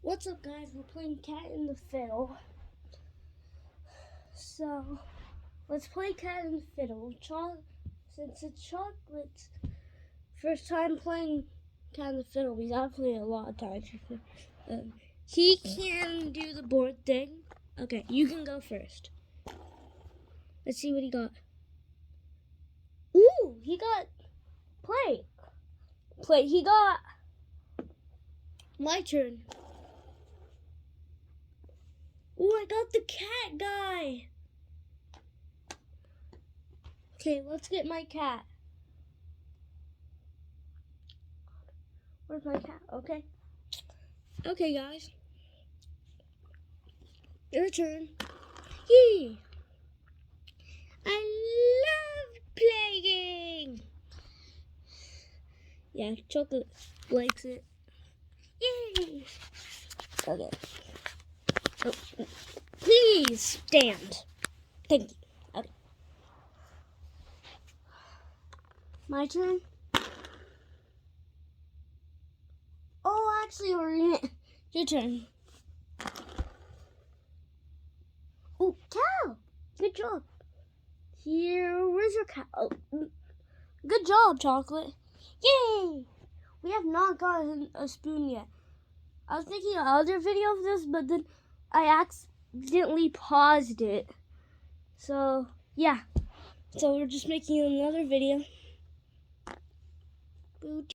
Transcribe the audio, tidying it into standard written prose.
What's up, guys? We're playing Cat in the Fiddle. So, let's play Cat in the Fiddle. Since it's Chocolate's first time playing Cat in the Fiddle, because I've played it a lot of times. He can do the board thing. Okay, you can go first. Let's see what he got. Ooh, he got play. He got my turn. Ooh, I got the cat guy. Okay, let's get my cat. Where's my cat? Okay. Okay, guys. Your turn. Yay! I love playing. Yeah, Chocolate likes it. Yay! Okay. Oh, please stand. Thank you. Okay. My turn. Oh, actually, your turn. Oh, cow! Good job. Where's your cow? Oh, good job, Chocolate. Yay! We have not gotten a spoon yet. I was making another video of this, but then I accidentally paused it. So, yeah. So we're just making another video.